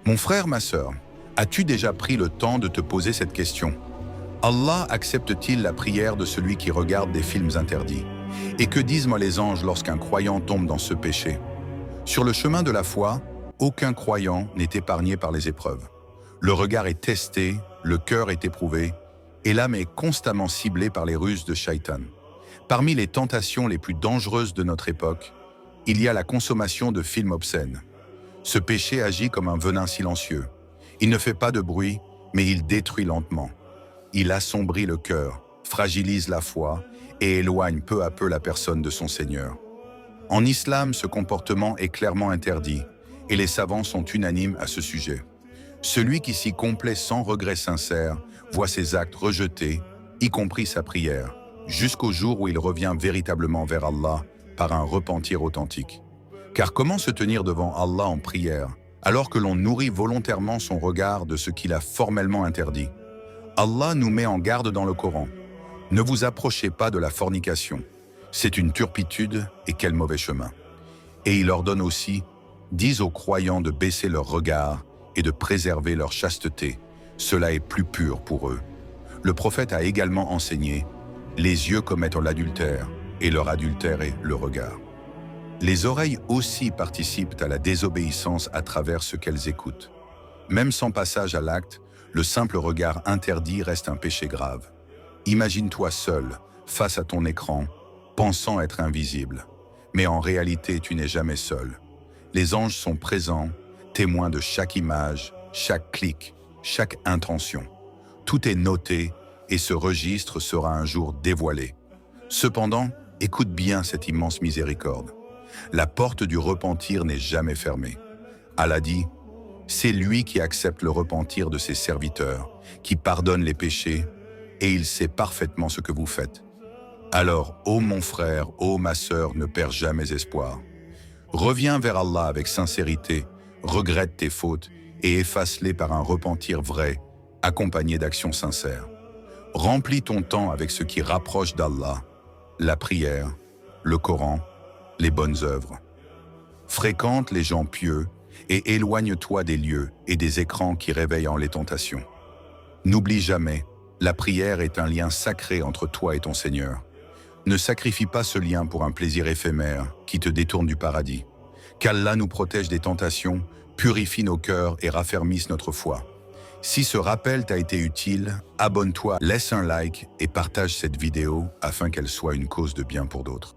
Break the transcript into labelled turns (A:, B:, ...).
A: Mon frère, ma sœur, as-tu déjà pris le temps de te poser cette question? Allah accepte-t-il la prière de celui qui regarde des films interdits? Et que disent-moi les anges lorsqu'un croyant tombe dans ce péché? Sur le chemin de la foi, aucun croyant n'est épargné par les épreuves. Le regard est testé, le cœur est éprouvé, et l'âme est constamment ciblée par les ruses de Shaitan. Parmi les tentations les plus dangereuses de notre époque, il y a la consommation de films obscènes. Ce péché agit comme un venin silencieux. Il ne fait pas de bruit, mais il détruit lentement. Il assombrit le cœur, fragilise la foi et éloigne peu à peu la personne de son Seigneur. En islam, ce comportement est clairement interdit et les savants sont unanimes à ce sujet. Celui qui s'y complaît sans regret sincère voit ses actes rejetés, y compris sa prière, jusqu'au jour où il revient véritablement vers Allah par un repentir authentique. Car comment se tenir devant Allah en prière alors que l'on nourrit volontairement son regard de ce qu'il a formellement interdit? Allah nous met en garde dans le Coran. Ne vous approchez pas de la fornication. C'est une turpitude et quel mauvais chemin. Et il ordonne aussi, dis aux croyants de baisser leur regard et de préserver leur chasteté. Cela est plus pur pour eux. Le prophète a également enseigné, les yeux commettent l'adultère et leur adultère est le regard. Les oreilles aussi participent à la désobéissance à travers ce qu'elles écoutent. Même sans passage à l'acte, le simple regard interdit reste un péché grave. Imagine-toi seul, face à ton écran, pensant être invisible. Mais en réalité, tu n'es jamais seul. Les anges sont présents, témoins de chaque image, chaque clic, chaque intention. Tout est noté et ce registre sera un jour dévoilé. Cependant, écoute bien cette immense miséricorde. La porte du repentir n'est jamais fermée. Allah dit, c'est lui qui accepte le repentir de ses serviteurs, qui pardonne les péchés, et il sait parfaitement ce que vous faites. Alors, ô mon frère, ô ma sœur, ne perds jamais espoir. Reviens vers Allah avec sincérité, regrette tes fautes et efface-les par un repentir vrai, accompagné d'actions sincères. Remplis ton temps avec ce qui rapproche d'Allah, la prière, le Coran, les bonnes œuvres. Fréquente les gens pieux et éloigne-toi des lieux et des écrans qui réveillent en les tentations. N'oublie jamais, la prière est un lien sacré entre toi et ton Seigneur. Ne sacrifie pas ce lien pour un plaisir éphémère qui te détourne du paradis. Qu'Allah nous protège des tentations, purifie nos cœurs et raffermisse notre foi. Si ce rappel t'a été utile, abonne-toi, laisse un like et partage cette vidéo afin qu'elle soit une cause de bien pour d'autres.